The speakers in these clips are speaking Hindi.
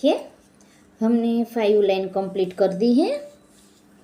देखिए हमने 5 लाइन कंप्लीट कर दी है,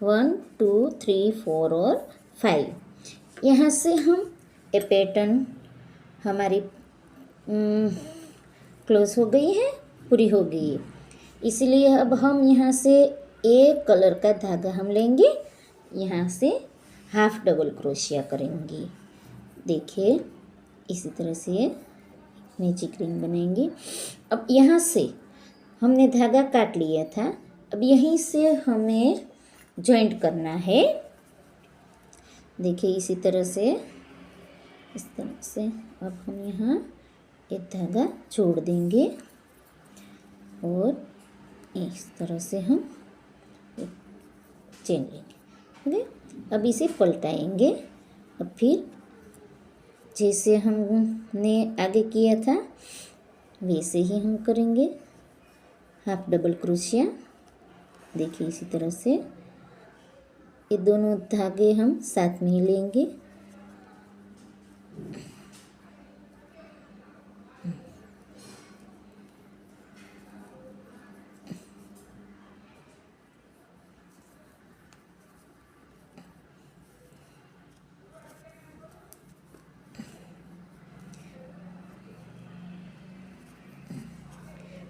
1 2 3 4 और 5। यहाँ से हम ये पैटर्न हमारी क्लोज हो गई है, पूरी हो गई है। इसलिए अब हम यहाँ से एक कलर का धागा हम लेंगे, यहाँ से हाफ डबल क्रोशिया करेंगे। देखिए इसी तरह से नीचे की रिंग बनाएंगे। अब यहाँ से हमने धागा काट लिया था, अब यहीं से हमें जॉइंट करना है। देखिए इसी तरह से, इस तरह से अब हम यहाँ एक धागा छोड़ देंगे और इस तरह से हम चेन लेंगे। अब इसे पलटाएंगे। अब फिर जैसे हमने आगे किया था वैसे ही हम करेंगे, हाफ डबल क्रोशिया। देखिए इसी तरह से ये दोनों धागे हम साथ में ही लेंगे।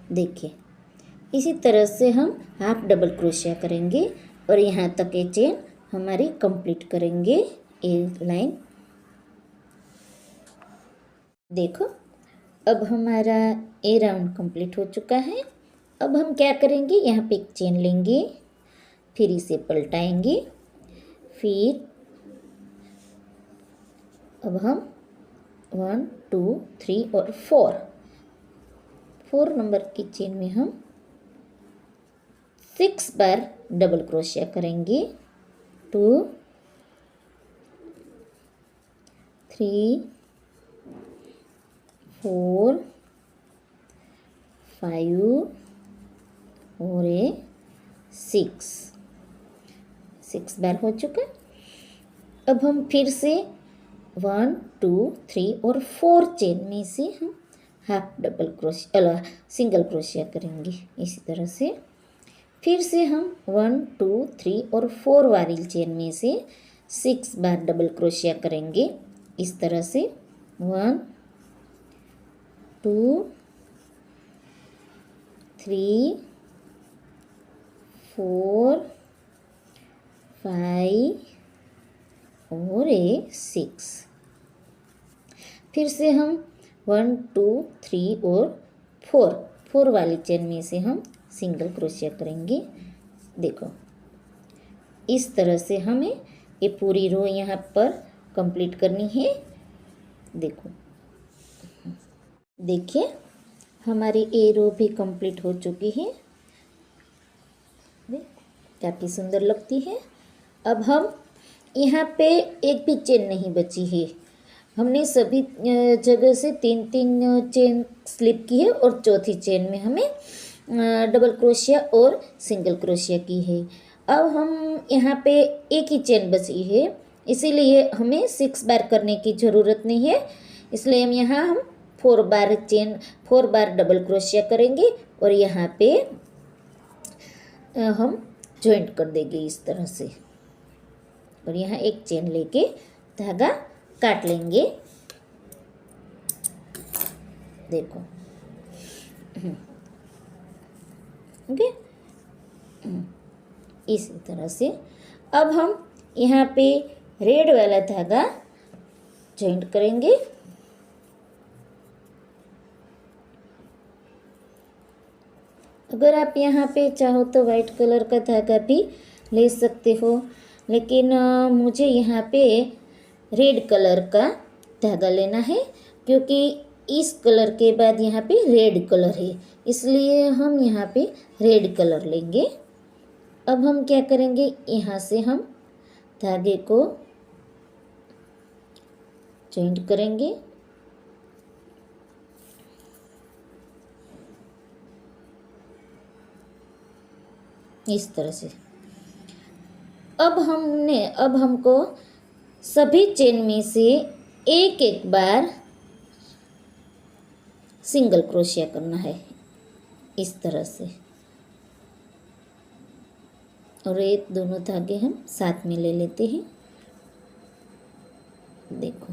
देखिए इसी तरह से हम हाफ डबल क्रोशिया करेंगे और यहाँ तक ये चेन हमारी कंप्लीट करेंगे। एक लाइन देखो, अब हमारा ए राउंड कंप्लीट हो चुका है। अब हम क्या करेंगे, यहाँ पे एक चेन लेंगे, फिर इसे पलटाएंगे, फिर अब हम 1 2 3 और 4 नंबर की चेन में हम 6 बार डबल क्रोशिया करेंगे। 2 3 4 5 और 6 बार हो चुका। अब हम फिर से 1 2 3 और 4 चेन में से हम half double crochet single crochet करेंगे। इसी तरह से फिर से हम 1 2 3 और 4 वाली चेन में से 6 बार डबल क्रोशिया करेंगे। इस तरह से 1 2 3 4 5 और 6। फिर से हम 1 2 3 और 4 वाली चेन में से हम सिंगल क्रोशिया करेंगे। देखो इस तरह से हमें ये पूरी रो यहाँ पर कंप्लीट करनी है। देखो देखिए हमारी ये रो भी कंप्लीट हो चुकी है, काफ़ी सुंदर लगती है। अब हम यहाँ पे एक भी चेन नहीं बची है, हमने सभी जगह से 3 चेन स्लिप की है और चौथी चेन में हमें डबल क्रोशिया और सिंगल क्रोशिया की है। अब हम यहाँ पे एक ही चेन बची है, इसीलिए हमें 6 बार करने की ज़रूरत नहीं है। इसलिए हम 4 बार डबल क्रोशिया करेंगे और यहाँ पे हम जॉइंट कर देंगे इस तरह से, और यहाँ एक चेन लेके धागा काट लेंगे। देखो ओके, इसी तरह से अब हम यहाँ पे रेड वाला धागा जॉइंट करेंगे। अगर आप यहाँ पे चाहो तो वाइट कलर का धागा भी ले सकते हो, लेकिन मुझे यहाँ पे रेड कलर का धागा लेना है, क्योंकि इस कलर के बाद यहाँ पे रेड कलर है, इसलिए हम यहाँ पे रेड कलर लेंगे। अब हम क्या करेंगे, यहाँ से हम धागे को जॉइंट करेंगे। इस तरह से अब हमको सभी चेन में से एक बार सिंगल क्रोशिया करना है। इस तरह से, और ये दोनों धागे हम साथ में ले लेते हैं। देखो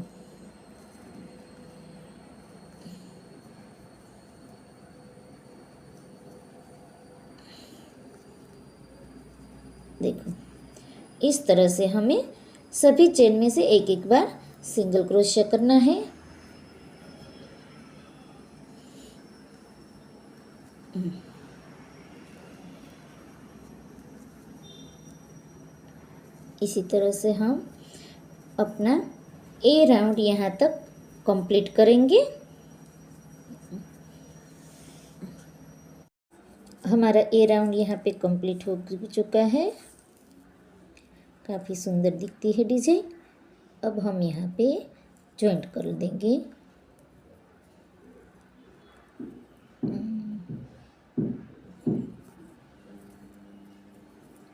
देखो इस तरह से हमें सभी चेन में से एक एक बार सिंगल क्रोशिया करना है। इसी तरह से हम अपना ए राउंड यहाँ तक कंप्लीट करेंगे। हमारा ए राउंड यहाँ पे कंप्लीट हो चुका है, काफ़ी सुंदर दिखती है डिजाइन। अब हम यहाँ पे जॉइंट कर देंगे।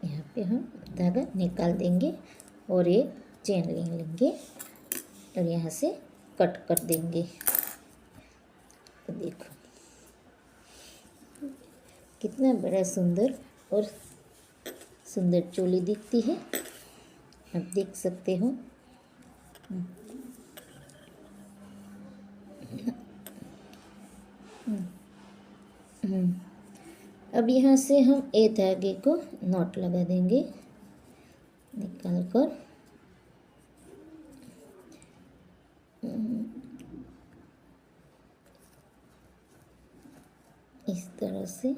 यहाँ पे हम धागा निकाल देंगे और एक चेन ले लेंगे और यहाँ से कट कर देंगे। तो देखो कितना बड़ा सुंदर और सुंदर चोली दिखती है, आप देख सकते हो। अब यहाँ से हम ए धागे को नॉट लगा देंगे निकाल कर। इस तरह से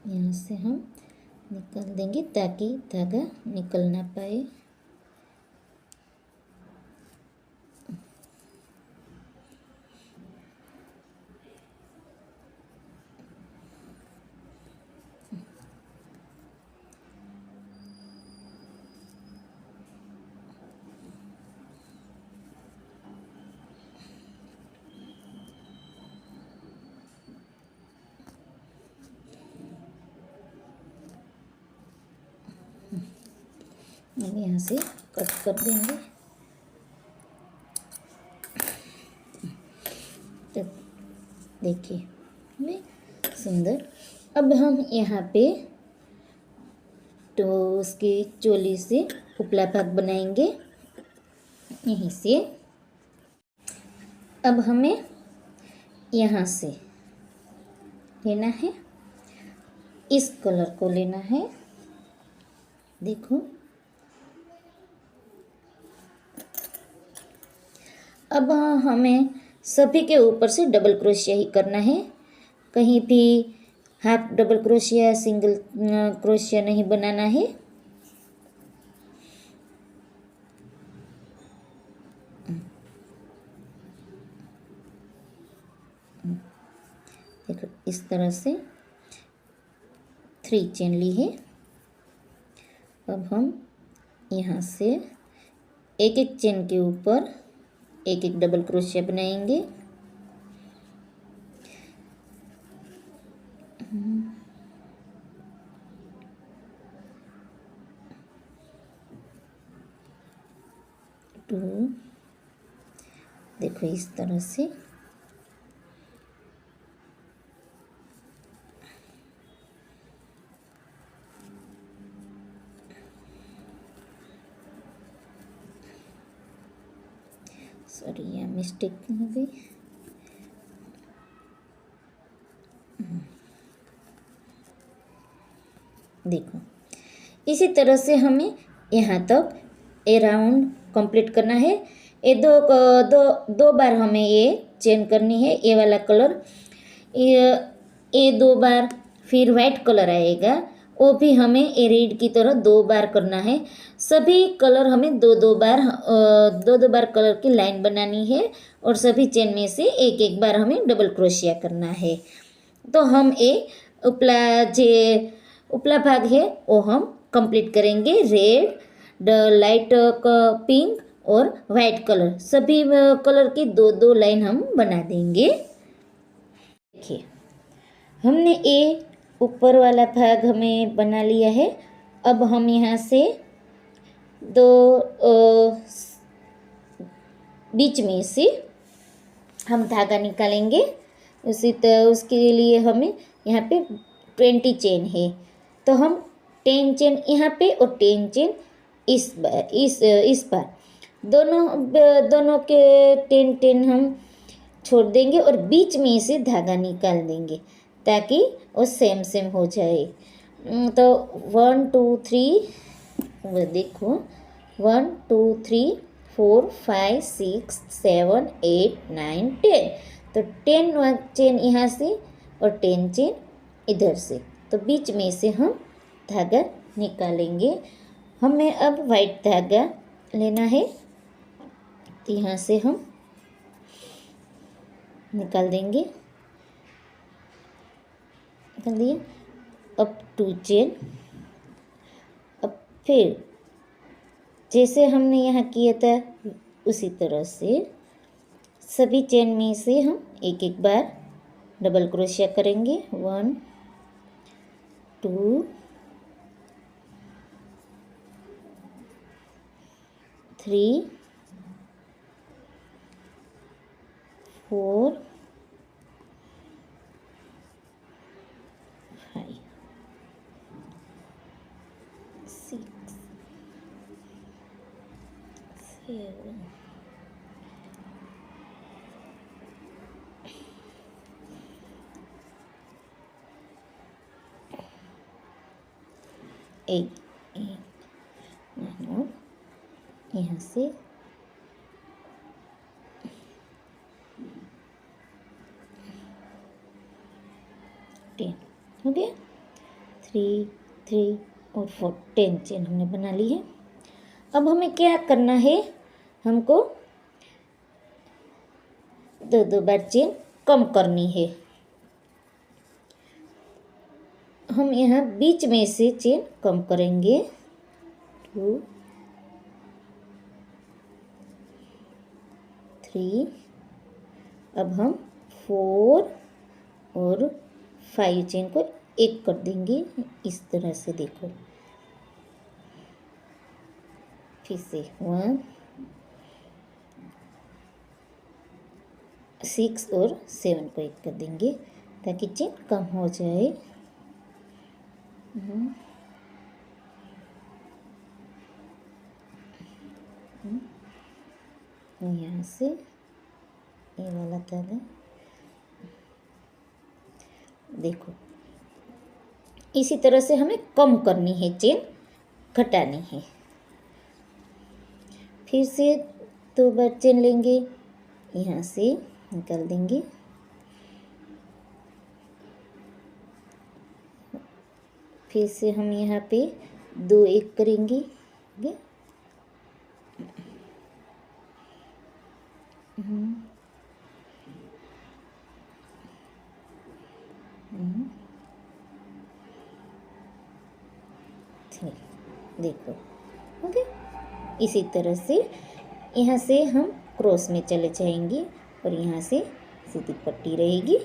यहाँ से हम निकाल देंगे ताकि धागा निकल ना पाए। अब यहाँ से कट कर देंगे। तो देखिए हमें सुंदर। अब हम यहाँ पे तो उसकी चोली से उपला भाग बनाएंगे यहीं से। अब हमें यहाँ से लेना है, इस कलर को लेना है। देखो अब हमें सभी के ऊपर से डबल क्रोशिया ही करना है, कहीं भी half double crochet single crochet नहीं बनाना है। देखो इस तरह से 3 चेन ली है। अब हम यहाँ से एक एक चेन के ऊपर एक एक डबल क्रोशिया बनाएंगे। देखो इस तरह से सॉरी यहाँ मिस्टेक हो गई। देखो इसी तरह से हमें यहाँ तक ए राउंड कंप्लीट करना है। ये दो बार हमें ये चेन करनी है, ये वाला कलर ये 2 बार, फिर वाइट कलर आएगा वो भी हमें ये रेड की तरह 2 बार करना है। सभी कलर हमें दो दो बार कलर की लाइन बनानी है और सभी चेन में से एक एक बार हमें डबल क्रोशिया करना है। तो हम ये उपला भाग है वो हम कंप्लीट करेंगे। रेड लाइट पिंक और वाइट कलर सभी कलर की 2 लाइन हम बना देंगे। देखिए हमने ये ऊपर वाला भाग हमें बना लिया है। अब हम यहाँ से बीच में से हम धागा निकालेंगे। उसके लिए हमें यहाँ पे 20 चेन है, तो हम 10 चेन यहाँ पे और 10 चेन इस पर दोनों के 10 हम छोड़ देंगे और बीच में से धागा निकाल देंगे ताकि वो सेम सेम हो जाए। तो 1 2 3, वो देखो 1 2 3 4 5 6 7 8 9 10, तो 10 चेन यहाँ से और 10 चेन इधर से, तो बीच में से हम धागा निकालेंगे। हमें अब वाइट धागा लेना है, तो यहाँ से हम निकाल देंगे, निकाल दिए। अब 2 चेन, अब फिर जैसे हमने यहाँ किया था उसी तरह से सभी चेन में से हम एक एक बार डबल क्रोशिया करेंगे। 1 2 3 4 5 6 7 8 9, यहाँ से 10 हो गया। 3 3 और 4, 10 चेन हमने बना ली है। अब हमें क्या करना है, हमको दो बार चेन कम करनी है। हम यहाँ बीच में से चेन कम करेंगे। 2 3, अब हम 4 और 5 चेन को एक कर देंगे इस तरह से, देखो फिर से 1 6 और 7 को एक कर देंगे ताकि चेन कम हो जाए। यहाँ से ये वाला धागा देखो, इसी तरह से हमें कम करनी है, चेन घटानी है। फिर से 2 बार चेन लेंगे, यहाँ से निकाल देंगे, फिर से हम यहाँ पे 2 एक करेंगे। देखो ओके, इसी तरह से यहाँ से हम क्रॉस में चले जाएंगे और यहाँ से सीधी पट्टी रहेगी।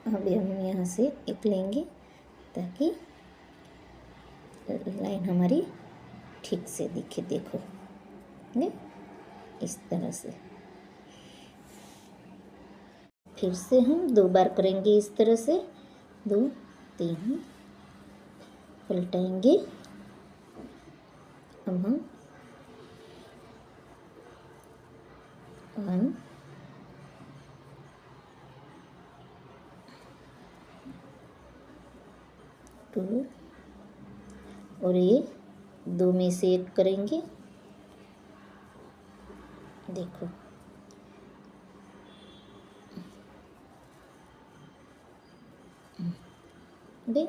अभी हम यहाँ से एक लेंगे ताकि लाइन हमारी ठीक से दिखे, देखो ने इस तरह से। फिर से हम 2 बार करेंगे इस तरह से, 2 3 पलटाएंगे। अब हम 1 2 और ये 2 में से एक करेंगे, देखो दे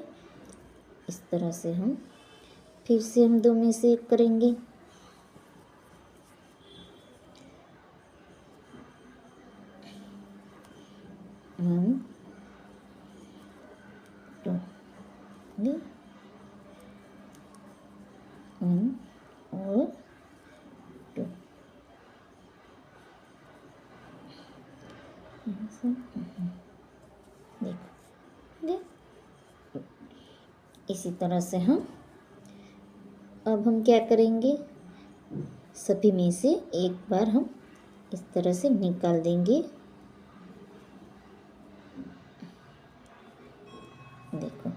इस तरह से हम फिर से हम 2 में से एक करेंगे। वन 2 1 और 2, देखो इसी तरह से हम अब हम क्या करेंगे, सभी में से एक बार हम इस तरह से निकाल देंगे। देखो,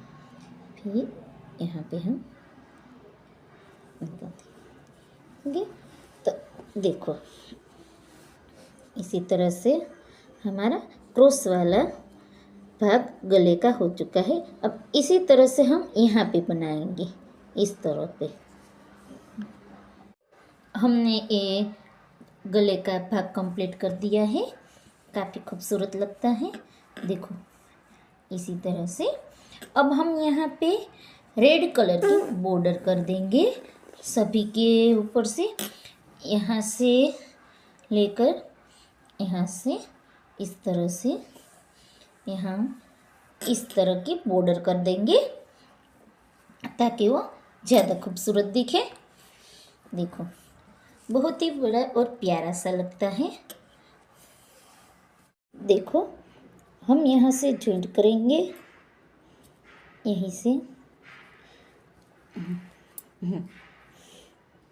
फिर यहाँ पे हम निकाल देंगे। तो देखो, इसी तरह से हमारा क्रॉस वाला भाग गले का हो चुका है। अब इसी तरह से हम यहाँ पे बनाएंगे, इस तरह पे। हमने ये गले का भाग कंप्लीट कर दिया है, काफ़ी खूबसूरत लगता है। देखो, इसी तरह से अब हम यहाँ पे रेड कलर की बॉर्डर कर देंगे सभी के ऊपर से, यहाँ से लेकर यहाँ से इस तरह से यहाँ इस तरह की बॉर्डर कर देंगे ताकि वो ज़्यादा खूबसूरत दिखे। देखो, बहुत ही बड़ा और प्यारा सा लगता है। देखो, हम यहाँ से जॉइंट करेंगे, यहीं से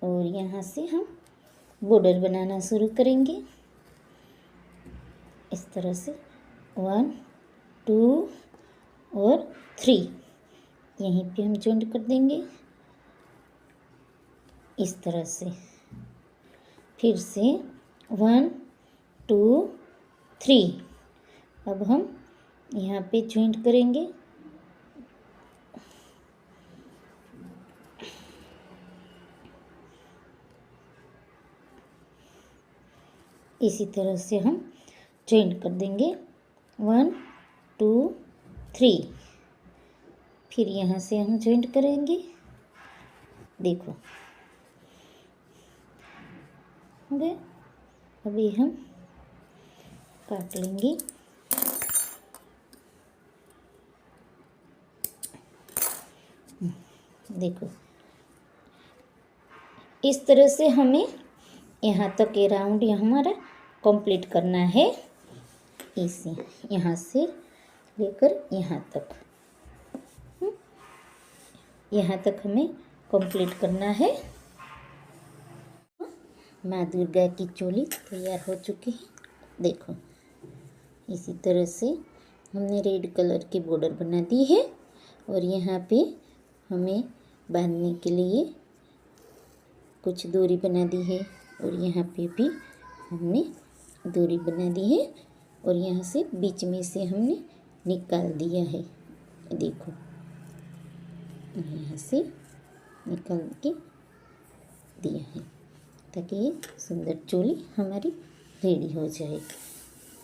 और यहाँ से हम बॉर्डर बनाना शुरू करेंगे इस तरह से। 1 2 और 3 यहीं पे हम जॉइंट कर देंगे इस तरह से। फिर से 1 2 3 अब हम यहाँ पे जॉइंट करेंगे। इसी तरह से हम जॉइंट कर देंगे 1 2 3। फिर यहाँ से हम जॉइंट करेंगे। देखो, हो गए। अभी हम काट लेंगे। देखो, इस तरह से हमें यहाँ तक ये राउंड हमारा कंप्लीट करना है। इसे यहाँ से लेकर यहाँ तक, यहाँ तक हमें कंप्लीट करना है। माँ दुर्गा की चोली तैयार हो चुकी है। देखो, इसी तरह से हमने रेड कलर की बॉर्डर बना दी है और यहाँ पे हमें बांधने के लिए कुछ डोरी बना दी है और यहाँ पे भी हमने डोरी बना दी है और यहाँ से बीच में से हमने निकाल दिया है। देखो, यहाँ से निकाल के दिया है ताकि ये सुंदर चोली हमारी रेडी हो जाए।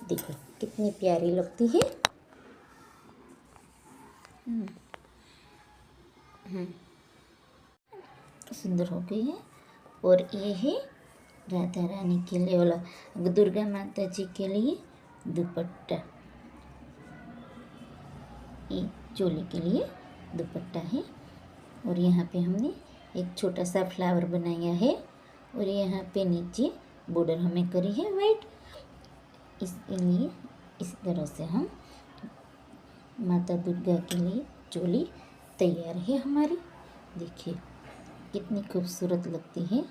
देखो, कितनी प्यारी लगती है। सुंदर हो गई है। और ये है राधा रानी के लिए वाला, दुर्गा माता जी के लिए दुपट्टा। ये चोली के लिए दुपट्टा है और यहाँ पे हमने एक छोटा सा फ्लावर बनाया है और यहाँ पे नीचे बॉर्डर हमें करी है वाइट। इसलिए इस तरह से हम माता दुर्गा के लिए चोली तैयार है हमारी। देखिए, कितनी खूबसूरत लगती है।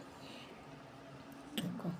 देखो।